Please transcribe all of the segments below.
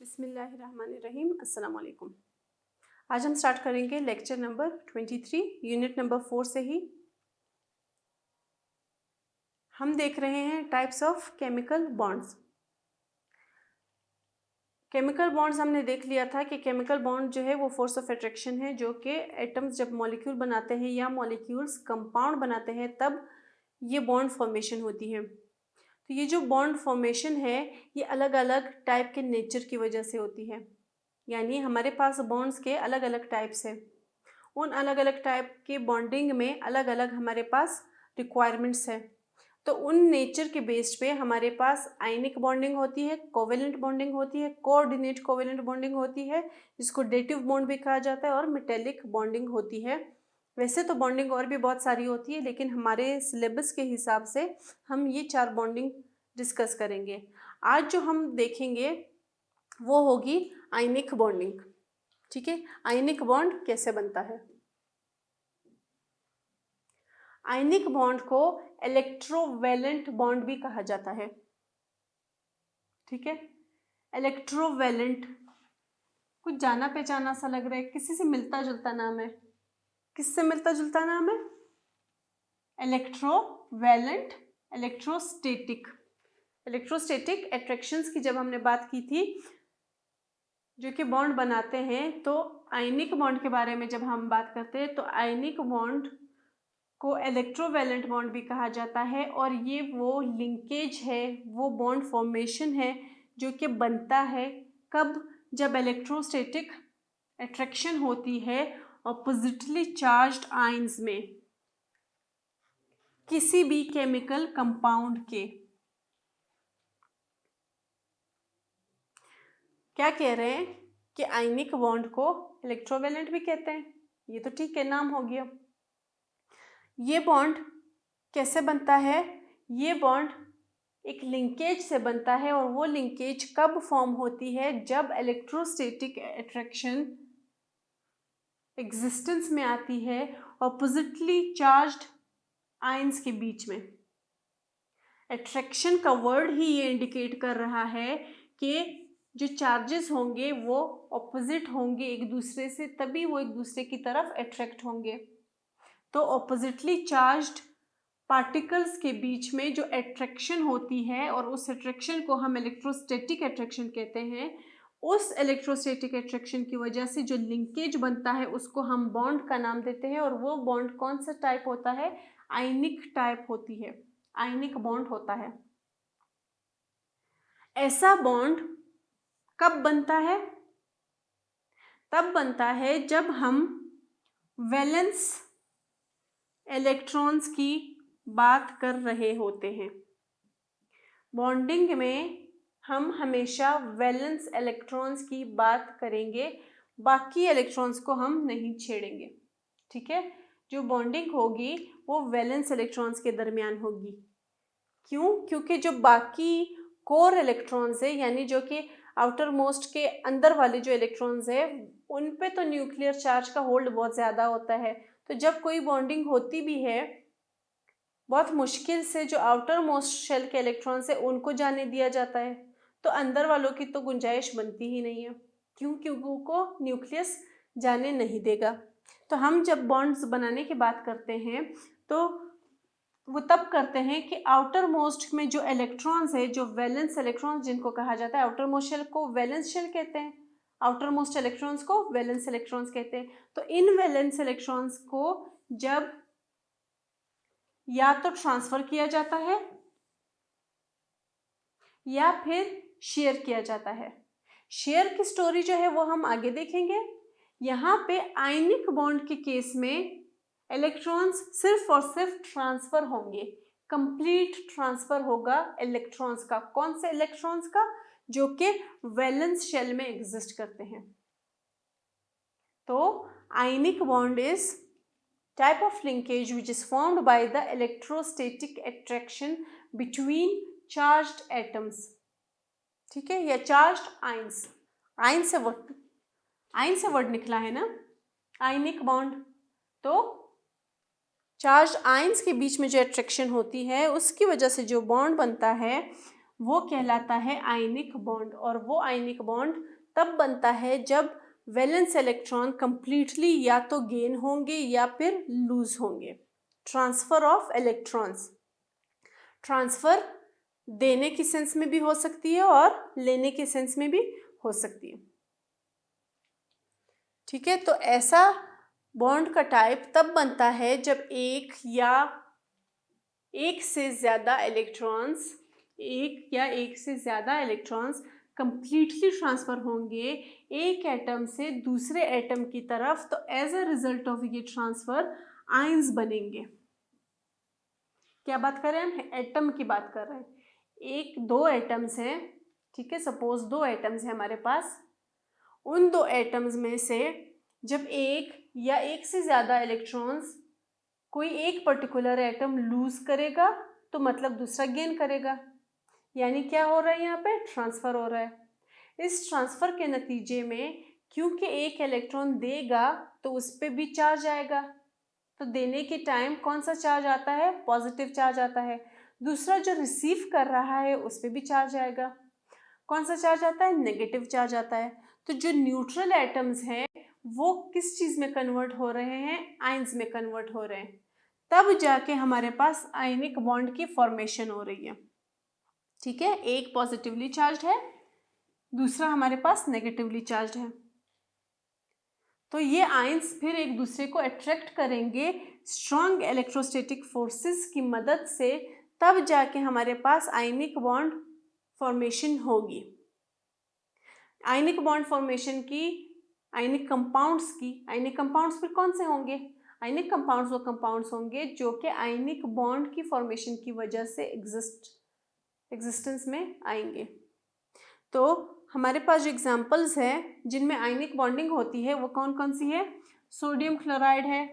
बिस्मिल्लाहिर्रहमानिर्रहीम। अस्सलाम वालेकुम। आज हम स्टार्ट करेंगे लेक्चर नंबर 23 यूनिट नंबर 4 से ही। हम देख रहे हैं types of chemical bonds. Chemical bonds हमने देख लिया था कि केमिकल बॉन्ड जो है वो फोर्स ऑफ अट्रैक्शन है, जो कि एटम्स जब मॉलिक्यूल बनाते हैं या मॉलिक्यूल्स कंपाउंड बनाते हैं तब ये बॉन्ड फॉर्मेशन होती है। तो ये जो बॉन्ड फॉर्मेशन है ये अलग अलग टाइप के नेचर की वजह से होती है, यानी हमारे पास बॉन्ड्स के अलग अलग टाइप्स हैं। उन अलग अलग टाइप के बॉन्डिंग में अलग अलग हमारे पास रिक्वायरमेंट्स है। तो उन नेचर के बेस्ड पे हमारे पास आयनिक बॉन्डिंग होती है, कोवेलेंट बॉन्डिंग होती है, कोऑर्डिनेट कोवेलेंट बॉन्डिंग होती है जिसको डेटिव बॉन्ड भी कहा जाता है, और मेटेलिक बॉन्डिंग होती है। वैसे तो बॉन्डिंग और भी बहुत सारी होती है, लेकिन हमारे सिलेबस के हिसाब से हम ये 4 बॉन्डिंग डिस्कस करेंगे। आज जो हम देखेंगे वो होगी आयनिक बॉन्डिंग। ठीक है, आयनिक बॉन्ड कैसे बनता है। आयनिक बॉन्ड को इलेक्ट्रोवैलेंट बॉन्ड भी कहा जाता है। ठीक है, इलेक्ट्रोवैलेंट कुछ जाना पहचाना सा लग रहा है, किसी से मिलता जुलता नाम है। किससे मिलता जुलता नाम है? Electrovalent, electrostatic. इलेक्ट्रोस्टैटिक अट्रैक्शंस की जब हमने बात की थी जो कि बॉन्ड बनाते हैं, तो आयनिक बॉन्ड के बारे में जब हम बात करते हैं तो आयनिक बॉन्ड को इलेक्ट्रोवैलेंट बॉन्ड भी कहा जाता है, और ये वो लिंकेज है, वो बॉन्ड फॉर्मेशन है जो कि बनता है कब? जब इलेक्ट्रोस्टैटिक अट्रैक्शन होती है ऑपोजिटली चार्ज्ड आयंस में किसी भी केमिकल कंपाउंड के। क्या कह रहे हैं कि आयनिक बॉन्ड को इलेक्ट्रोवैलेंट भी कहते हैं। ये तो ठीक है, नाम हो गया। ये बॉन्ड कैसे बनता है? ये बॉन्ड एक लिंकेज से बनता है, और वो लिंकेज कब फॉर्म होती है? जब इलेक्ट्रोस्टैटिक अट्रैक्शन एग्जिस्टेंस में आती है ऑपोजिटली चार्ज्ड आयंस के बीच में। अट्रैक्शन का वर्ड ही ये इंडिकेट कर रहा है कि जो चार्जेस होंगे वो ऑपोजिट होंगे एक दूसरे से, तभी वो एक दूसरे की तरफ अट्रैक्ट होंगे। तो ऑपोजिटली चार्ज्ड पार्टिकल्स के बीच में जो अट्रैक्शन होती है, और उस अट्रैक्शन को हम इलेक्ट्रोस्टैटिक अट्रैक्शन कहते हैं, उस इलेक्ट्रोस्टैटिक अट्रैक्शन की वजह से जो लिंकेज बनता है उसको हम बॉन्ड का नाम देते हैं। और वो बॉन्ड कौन सा टाइप होता है? आयनिक टाइप होती है, आयनिक बॉन्ड होता है। ऐसा बॉन्ड कब बनता है? तब बनता है जब हम वैलेंस इलेक्ट्रॉन्स की बात कर रहे होते हैं। बॉन्डिंग में हम हमेशा वैलेंस इलेक्ट्रॉन्स की बात करेंगे, बाकी इलेक्ट्रॉन्स को हम नहीं छेड़ेंगे। ठीक है, जो बॉन्डिंग होगी वो वैलेंस इलेक्ट्रॉन्स के दरमियान होगी। क्यों? क्योंकि जो बाकी कोर इलेक्ट्रॉन्स है, यानी जो कि आउटर मोस्ट के अंदर वाले जो इलेक्ट्रॉन्स है, उन पे तो न्यूक्लियर चार्ज का होल्ड बहुत ज़्यादा होता है। तो जब कोई बॉन्डिंग होती भी है, बहुत मुश्किल से जो आउटर मोस्ट शेल के इलेक्ट्रॉन्स है उनको जाने दिया जाता है, तो अंदर वालों की तो गुंजाइश बनती ही नहीं है। क्यों? क्योंकि उनको न्यूक्लियस जाने नहीं देगा। तो हम जब बॉन्ड्स बनाने की बात करते हैं तो वो तब करते हैं कि आउटर मोस्ट में जो इलेक्ट्रॉन्स है, जो वैलेंस इलेक्ट्रॉन्स जिनको कहा जाता है, आउटर मोस्ट शेल को वैलेंस शेल कहते हैं, आउटर मोस्ट इलेक्ट्रॉन्स को वैलेंस इलेक्ट्रॉन्स कहते हैं। तो इन वैलेंस इलेक्ट्रॉन्स को जब या तो ट्रांसफर किया जाता है या फिर शेयर किया जाता है। शेयर की स्टोरी जो है वो हम आगे देखेंगे। यहाँ पे आयनिक बॉन्ड के केस में इलेक्ट्रॉन्स सिर्फ और सिर्फ ट्रांसफर होंगे, कंप्लीट ट्रांसफर होगा इलेक्ट्रॉन्स का। कौन से इलेक्ट्रॉन्स का? जो कि वैलेंस शेल में एग्जिस्ट करते हैं। तो ionic bond is type of linkage which is formed by the electrostatic attraction between charged atoms। ठीक है, या charged ions। आयन से वर्ड निकला है ना, आयनिक बॉन्ड। तो चार्ज्ड आयंस के बीच में जो अट्रैक्शन होती है उसकी वजह से जो बॉन्ड बनता है वो कहलाता है आयनिक बॉन्ड, और वो आयनिक बॉन्ड तब बनता है जब वैलेंस इलेक्ट्रॉन कंप्लीटली या तो गेन होंगे या फिर लूज होंगे। ट्रांसफर ऑफ इलेक्ट्रॉन्स, ट्रांसफर देने की सेंस में भी हो सकती है और लेने के सेंस में भी हो सकती है। ठीक है, तो ऐसा बॉन्ड का टाइप तब बनता है जब एक या एक से ज़्यादा इलेक्ट्रॉन्स कंप्लीटली ट्रांसफ़र होंगे एक एटम से दूसरे एटम की तरफ, तो एज अ रिजल्ट ऑफ ये ट्रांसफ़र आयंस बनेंगे। क्या बात कर रहे हैं हम? एटम की बात कर रहे हैं। एक दो एटम्स हैं, ठीक है, सपोज दो एटम्स हैं हमारे पास। उन दो एटम्स में से जब एक या एक से ज़्यादा इलेक्ट्रॉन्स कोई एक पर्टिकुलर एटम लूज करेगा तो मतलब दूसरा गेन करेगा, यानी क्या हो रहा है यहाँ पे? ट्रांसफ़र हो रहा है। इस ट्रांसफ़र के नतीजे में क्योंकि एक इलेक्ट्रॉन देगा तो उस पर भी चार्ज आएगा, तो देने के टाइम कौन सा चार्ज आता है? पॉजिटिव चार्ज आता है। दूसरा जो रिसीव कर रहा है उस पर भी चार्ज आएगा। कौन सा चार्ज आता है? नेगेटिव चार्ज आता है। तो जो न्यूट्रल एटम्स हैं वो किस चीज़ में कन्वर्ट हो रहे हैं? आयंस में कन्वर्ट हो रहे हैं। तब जाके हमारे पास आयनिक बॉन्ड की फॉर्मेशन हो रही है। ठीक है, एक पॉजिटिवली चार्ज है, दूसरा हमारे पास नेगेटिवली चार्ज है। तो ये आयंस फिर एक दूसरे को अट्रैक्ट करेंगे स्ट्रॉन्ग इलेक्ट्रोस्टैटिक फोर्सेस की मदद से, तब जाके हमारे पास आयनिक बॉन्ड फॉर्मेशन होगी। आयनिक बॉन्ड फॉर्मेशन की, आयनिक कंपाउंड्स फिर कौन से होंगे? आयनिक कंपाउंड्स वो कंपाउंड्स होंगे जो कि आयनिक बॉन्ड की फॉर्मेशन की वजह से एग्जिस्टेंस में आएंगे। तो हमारे पास जो एग्जांपल्स हैं जिनमें आयनिक बॉन्डिंग होती है वो कौन कौन सी है? सोडियम क्लोराइड है,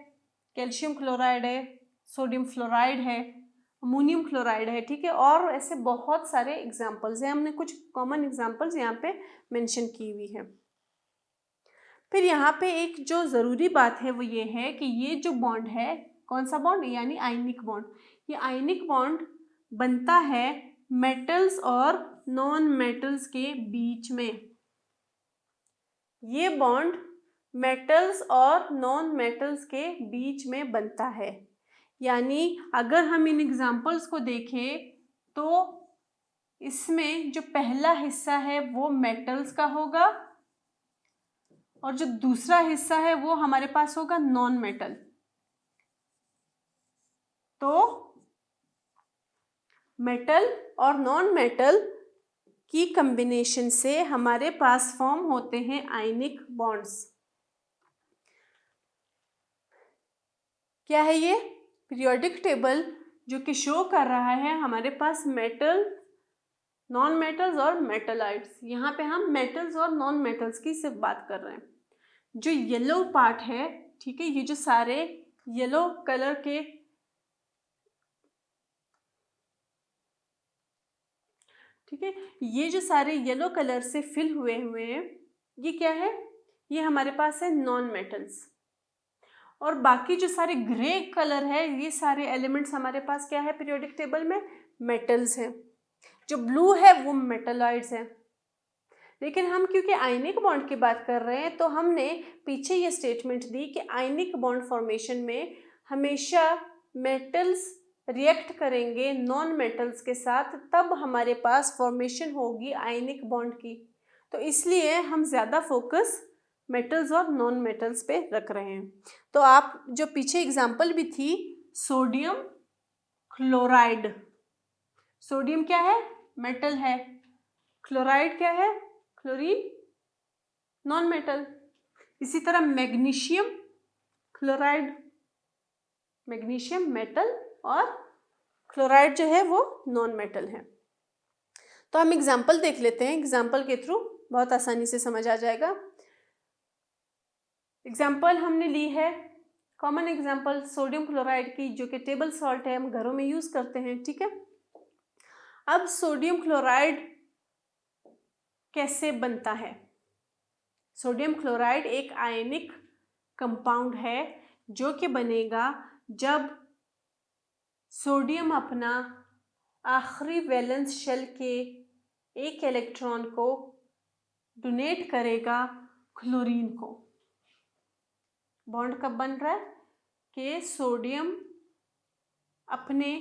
कैल्शियम क्लोराइड है, सोडियम फ्लोराइड है, अमोनियम क्लोराइड है। ठीक है, और ऐसे बहुत सारे एग्जांपल्स हैं, हमने कुछ कॉमन एग्जांपल्स यहाँ पे मेंशन की हुई है। फिर यहाँ पे एक जो ज़रूरी बात है वो ये है कि ये जो बॉन्ड है, कौन सा बॉन्ड? यानी आयनिक बॉन्ड। ये आयनिक बॉन्ड बनता है मेटल्स और नॉन मेटल्स के बीच में। ये बॉन्ड मेटल्स और नॉन मेटल्स के बीच में बनता है। यानी अगर हम इन एग्जांपल्स को देखें तो इसमें जो पहला हिस्सा है वो मेटल्स का होगा और जो दूसरा हिस्सा है वो हमारे पास होगा नॉन मेटल। तो मेटल और नॉन मेटल की कॉम्बिनेशन से हमारे पास फॉर्म होते हैं आयनिक बॉन्ड्स। क्या है ये? पीरियोडिक टेबल जो कि शो कर रहा है हमारे पास मेटल, नॉन मेटल्स और मेटलाइट्स। यहाँ पे हम मेटल्स और नॉन मेटल्स की सिर्फ बात कर रहे हैं। जो येलो पार्ट है, ठीक है, ये जो सारे येलो कलर के, ठीक है, ये जो सारे येलो कलर से फिल हुए हैं ये क्या है? ये हमारे पास है नॉन मेटल्स। और बाकी जो सारे ग्रे कलर है ये सारे एलिमेंट्स हमारे पास क्या है पीरियोडिक टेबल में? मेटल्स हैं। जो ब्लू है वो मेटलॉइड्स हैं। लेकिन हम क्योंकि आयनिक बॉन्ड की बात कर रहे हैं तो हमने पीछे ये स्टेटमेंट दी कि आयनिक बॉन्ड फॉर्मेशन में हमेशा मेटल्स रिएक्ट करेंगे नॉन मेटल्स के साथ, तब हमारे पास फॉर्मेशन होगी आयनिक बॉन्ड की। तो इसलिए हम ज़्यादा फोकस मेटल्स और नॉन मेटल्स पे रख रहे हैं। तो आप जो पीछे एग्जांपल भी थी सोडियम क्लोराइड, सोडियम क्या है? मेटल है। क्लोराइड क्या है? Chlorine, non metal. इसी तरह मैग्नीशियम क्लोराइड, मैग्नीशियम मेटल और क्लोराइड जो है वो नॉन मेटल है। तो हम एग्जांपल देख लेते हैं, एग्जांपल के थ्रू बहुत आसानी से समझ आ जाएगा। एग्जांपल हमने ली है कॉमन एग्जांपल सोडियम क्लोराइड की, जो कि टेबल सॉल्ट है, हम घरों में यूज करते हैं। ठीक है, अब सोडियम क्लोराइड कैसे बनता है? सोडियम क्लोराइड एक आयनिक कंपाउंड है जो कि बनेगा जब सोडियम अपना आखिरी वैलेंस शेल के एक इलेक्ट्रॉन को डोनेट करेगा क्लोरीन को। बॉन्ड कब बन रहा है कि सोडियम अपने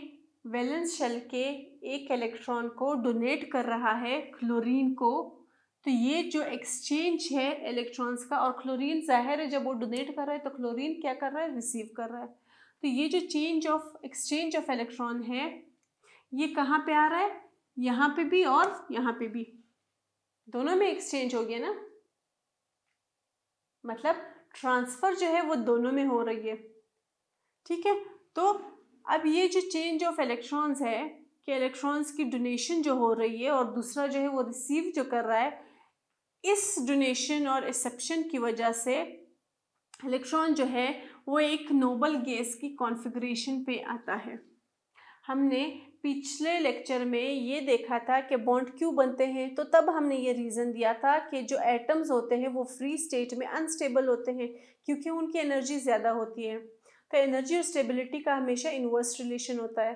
वैलेंस शेल के एक इलेक्ट्रॉन को डोनेट कर रहा है क्लोरीन को। तो ये जो एक्सचेंज है इलेक्ट्रॉन्स का, और क्लोरीन जाहिर है जब वो डोनेट कर रहा है तो क्लोरीन क्या कर रहा है, रिसीव कर रहा है। तो ये जो एक्सचेंज ऑफ इलेक्ट्रॉन है ये कहाँ पे आ रहा है, यहाँ पे भी और यहाँ पे भी, दोनों में एक्सचेंज हो गया ना, मतलब ट्रांसफर जो है वो दोनों में हो रही है। ठीक है, तो अब ये जो चेंज ऑफ इलेक्ट्रॉन्स है कि इलेक्ट्रॉन्स की डोनेशन जो हो रही है और दूसरा जो है वो रिसीव जो कर रहा है, इस डोनेशन और एक्सेप्शन की वजह से इलेक्ट्रॉन जो है वो एक नोबल गैस की कॉन्फ़िगरेशन पे आता है। हमने पिछले लेक्चर में ये देखा था कि बॉन्ड क्यों बनते हैं, तो तब हमने ये रीज़न दिया था कि जो एटम्स होते हैं वो फ्री स्टेट में अनस्टेबल होते हैं क्योंकि उनकी एनर्जी ज़्यादा होती है। तो एनर्जी और स्टेबिलिटी का हमेशा इन्वर्स रिलेशन होता है।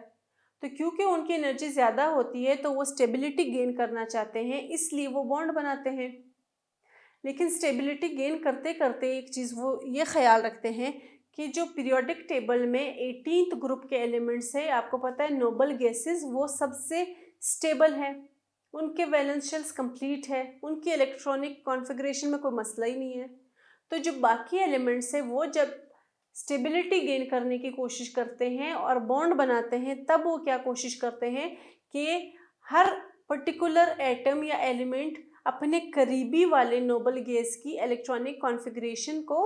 तो क्योंकि उनकी एनर्जी ज़्यादा होती है तो वो स्टेबिलिटी गेन करना चाहते हैं, इसलिए वो बॉन्ड बनाते हैं। लेकिन स्टेबिलिटी गेन करते करते एक चीज़ वो ये ख्याल रखते हैं कि जो पीरियोडिक टेबल में 18th ग्रुप के एलिमेंट्स है, आपको पता है नोबल गैसेस वो सबसे स्टेबल है, उनके वैलेंस शेल्स कंप्लीट है, उनकी इलेक्ट्रॉनिक कॉन्फ़िगरेशन में कोई मसला ही नहीं है। तो जो बाकी एलिमेंट्स है वो जब स्टेबिलिटी गेन करने की कोशिश करते हैं और बॉन्ड बनाते हैं, तब वो क्या कोशिश करते हैं कि हर पर्टिकुलर एटम या एलिमेंट अपने करीबी वाले नोबल गैस की इलेक्ट्रॉनिक कॉन्फ़िगरेशन को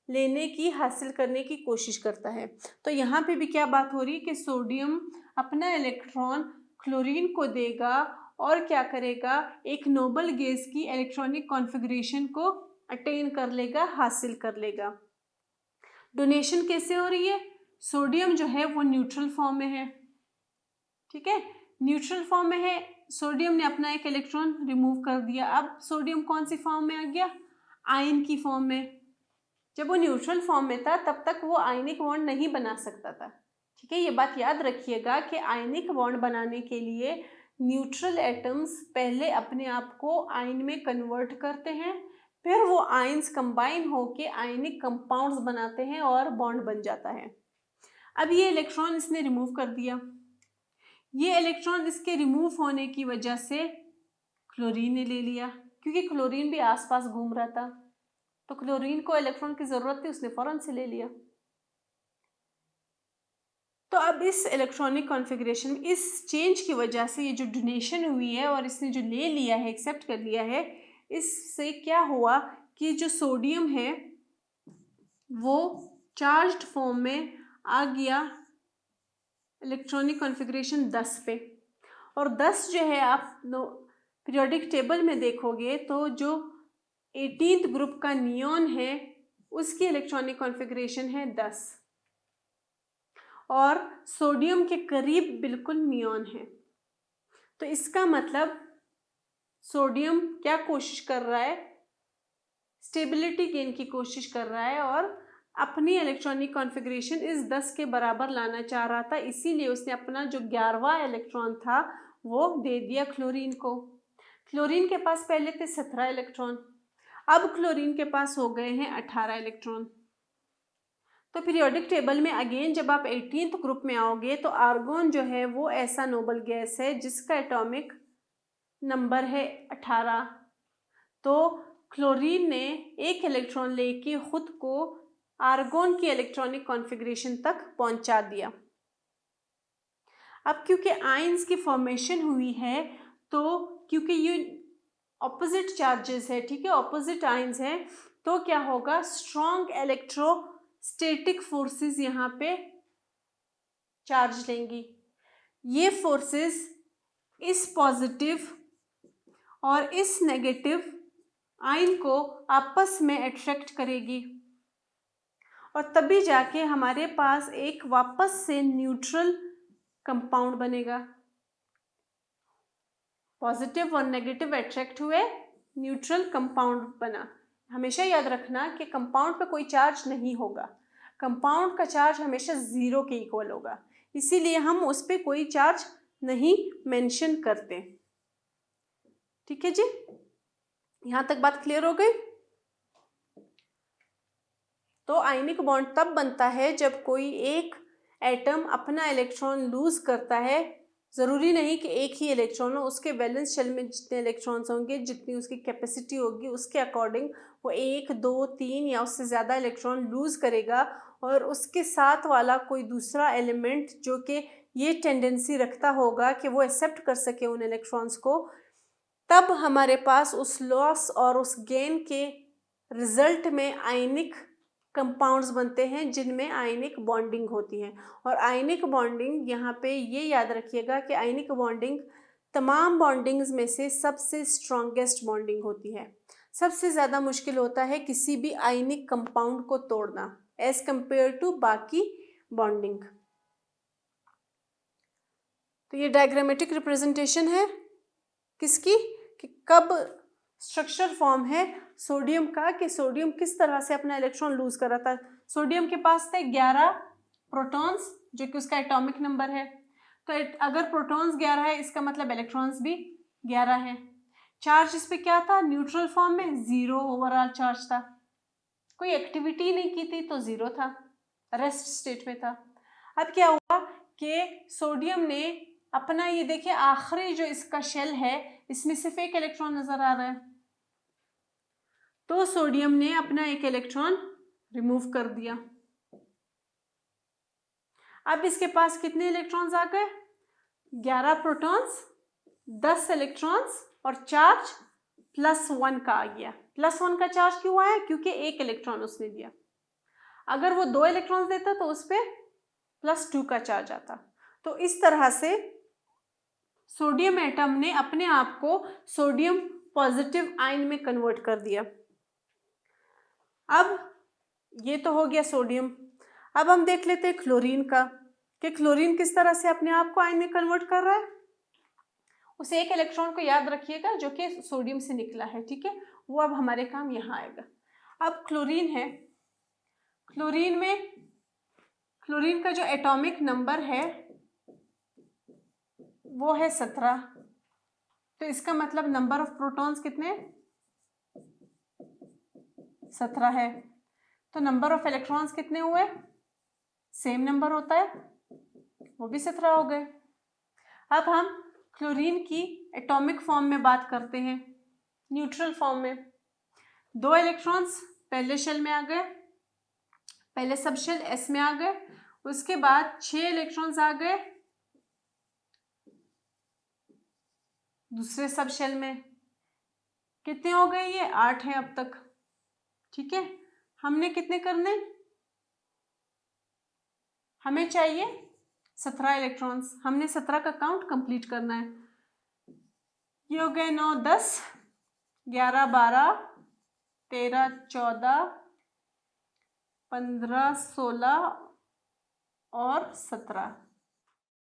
लेने की, हासिल करने की कोशिश करता है। तो यहाँ पे भी क्या बात हो रही है कि सोडियम अपना इलेक्ट्रॉन क्लोरीन को देगा और क्या करेगा, एक नोबल गैस की इलेक्ट्रॉनिक कॉन्फ़िगरेशन को अटेन कर लेगा, हासिल कर लेगा। डोनेशन कैसे हो रही है, सोडियम जो है वो न्यूट्रल फॉर्म में है। ठीक है, न्यूट्रल फॉर्म में है, सोडियम ने अपना एक इलेक्ट्रॉन रिमूव कर दिया। अब सोडियम कौन सी फॉर्म में आ गया, आयन की फॉर्म में। जब वो न्यूट्रल फॉर्म में था तब तक वो आयनिक बॉन्ड नहीं बना सकता था। ठीक है, ये बात याद रखिएगा कि आयनिक बॉन्ड बनाने के लिए न्यूट्रल एटम्स पहले अपने आप को आयन में कन्वर्ट करते हैं, फिर वो आयन्स कंबाइन होके आयनिक कंपाउंड्स बनाते हैं और बॉन्ड बन जाता है। अब ये इलेक्ट्रॉन इसने रिमूव कर दिया, ये इलेक्ट्रॉन इसके रिमूव होने की वजह से क्लोरीन ने ले लिया, क्योंकि क्लोरीन भी आसपास घूम रहा था, तो क्लोरीन को इलेक्ट्रॉन की ज़रूरत थी, उसने फ़ौरन से ले लिया। तो अब इस इलेक्ट्रॉनिक कॉन्फ़िगरेशन में इस चेंज की वजह से ये जो डोनेशन हुई है और इसने जो ले लिया है, एक्सेप्ट कर लिया है, इससे क्या हुआ कि जो सोडियम है वो चार्ज्ड फॉर्म में आ गया इलेक्ट्रॉनिक कॉन्फ़िगरेशन 10 पे। और 10 जो है आप पीरियोडिक टेबल में देखोगे तो जो 18th ग्रुप का नियॉन है उसकी इलेक्ट्रॉनिक कॉन्फ़िगरेशन है 10, और सोडियम के करीब बिल्कुल नियॉन है। तो इसका मतलब सोडियम क्या कोशिश कर रहा है, स्टेबिलिटी गेन की कोशिश कर रहा है और अपनी इलेक्ट्रॉनिक कॉन्फ़िगरेशन इस 10 के बराबर लाना चाह रहा था, इसीलिए उसने अपना जो 11वां इलेक्ट्रॉन था वो दे दिया क्लोरीन को। क्लोरीन के पास पहले थे 17 इलेक्ट्रॉन, अब क्लोरीन के पास हो गए हैं 18 इलेक्ट्रॉन। तो पीरियोडिक टेबल में अगेन जब आप 18th ग्रुप में आओगे तो आर्गोन जो है वो ऐसा नोबल गैस है जिसका एटॉमिक नंबर है 18। तो क्लोरीन ने एक इलेक्ट्रॉन लेके खुद को आर्गोन की इलेक्ट्रॉनिक कॉन्फ़िगरेशन तक पहुंचा दिया। अब क्योंकि आयंस की फॉर्मेशन हुई है, तो क्योंकि ये ऑपोजिट चार्जेस है, ठीक है, ऑपोजिट आयंस हैं, तो क्या होगा, स्ट्रॉन्ग इलेक्ट्रोस्टैटिक फोर्सेस यहाँ पे चार्ज लेंगी। ये फोर्सेस इस पॉजिटिव और इस नेगेटिव आयन को आपस में अट्रैक्ट करेगी और तभी जाके हमारे पास एक वापस से न्यूट्रल कंपाउंड बनेगा। पॉजिटिव और नेगेटिव अट्रैक्ट हुए, न्यूट्रल कंपाउंड बना। हमेशा याद रखना कि कंपाउंड पे कोई चार्ज नहीं होगा, कंपाउंड का चार्ज हमेशा 0 के इक्वल होगा, इसीलिए हम उस पर कोई चार्ज नहीं मेंशन करते। ठीक है जी, यहां तक बात क्लियर हो गई? तो आयनिक बॉन्ड तब बनता है जब कोई एक एटम अपना इलेक्ट्रॉन लूज करता है। ज़रूरी नहीं कि एक ही इलेक्ट्रॉन हो, उसके वैलेंस शेल में जितने इलेक्ट्रॉन्स होंगे, जितनी उसकी कैपेसिटी होगी, उसके अकॉर्डिंग वो 1, 2, 3 या उससे ज़्यादा इलेक्ट्रॉन लूज करेगा। और उसके साथ वाला कोई दूसरा एलिमेंट जो कि ये टेंडेंसी रखता होगा कि वो एक्सेप्ट कर सके उन इलेक्ट्रॉन्स को, तब हमारे पास उस लॉस और उस गेन के रिजल्ट में आयनिक कंपाउंड्स बनते हैं जिनमें आयनिक बॉन्डिंग होती है। और आयनिक बॉन्डिंग, यहाँ पे ये याद रखिएगा कि आयनिक बॉन्डिंग तमाम बॉन्डिंग्स में से सबसे स्ट्रॉन्गेस्ट बॉन्डिंग होती है। सबसे ज़्यादा मुश्किल होता है किसी भी आयनिक कंपाउंड को तोड़ना एज कंपेयर टू बाकी बॉन्डिंग। तो ये डायग्रामेटिक रिप्रेजेंटेशन है किसकी, कि कब स्ट्रक्चर फॉर्म है सोडियम का, कि सोडियम किस तरह से अपना इलेक्ट्रॉन लूज कर रहा था। सोडियम के पास थे 11 प्रोटॉन्स जो कि उसका एटॉमिक नंबर है। तो अगर प्रोटॉन्स 11 है इसका मतलब इलेक्ट्रॉन्स भी 11 है। चार्ज इस पे क्या था, न्यूट्रल फॉर्म में 0 ओवरऑल चार्ज था। कोई एक्टिविटी नहीं की थी तो 0 था, रेस्ट स्टेट में था। अब क्या हुआ कि सोडियम ने अपना, ये देखिए आखिरी जो इसका शेल है इसमें सिर्फ एक इलेक्ट्रॉन नजर आ रहा है, तो सोडियम ने अपना एक इलेक्ट्रॉन रिमूव कर दिया। अब इसके पास कितने इलेक्ट्रॉन्स आ गए, 11 प्रोटॉन्स, 10 इलेक्ट्रॉन्स और चार्ज +1 का आ गया। +1 का चार्ज क्यों आया, क्योंकि एक इलेक्ट्रॉन उसने दिया। अगर वो 2 इलेक्ट्रॉन्स देता तो उस पर +2 का चार्ज आता। तो इस तरह से सोडियम एटम ने अपने आप को सोडियम पॉजिटिव आयन में कन्वर्ट कर दिया। अब ये तो हो गया सोडियम। अब हम देख लेते हैं क्लोरीन का, कि क्लोरीन किस तरह से अपने आप को आयन में कन्वर्ट कर रहा है। उस एक इलेक्ट्रॉन को याद रखिएगा जो कि सोडियम से निकला है, ठीक है, वो अब हमारे काम यहाँ आएगा। अब क्लोरीन है, क्लोरीन में क्लोरीन का जो एटॉमिक नंबर है वो है 17। तो इसका मतलब नंबर ऑफ प्रोटॉन्स कितने, 17 है। तो नंबर ऑफ इलेक्ट्रॉन्स कितने हुए, सेम नंबर होता है, वो भी 17 हो गए। अब हम क्लोरीन की एटॉमिक फॉर्म में बात करते हैं, न्यूट्रल फॉर्म में। 2 इलेक्ट्रॉन्स पहले शेल में आ गए, पहले सब शेल एस में आ गए। उसके बाद 6 इलेक्ट्रॉन्स आ गए दूसरे सब शेल में। कितने हो गए, ये 8 हैं अब तक, ठीक है। हमने कितने करने, हमें चाहिए 17 इलेक्ट्रॉन्स, हमने 17 का काउंट कंप्लीट करना है। ये हो गए 9, 10, 11, 12, 13, 14, 15, 16 और 17।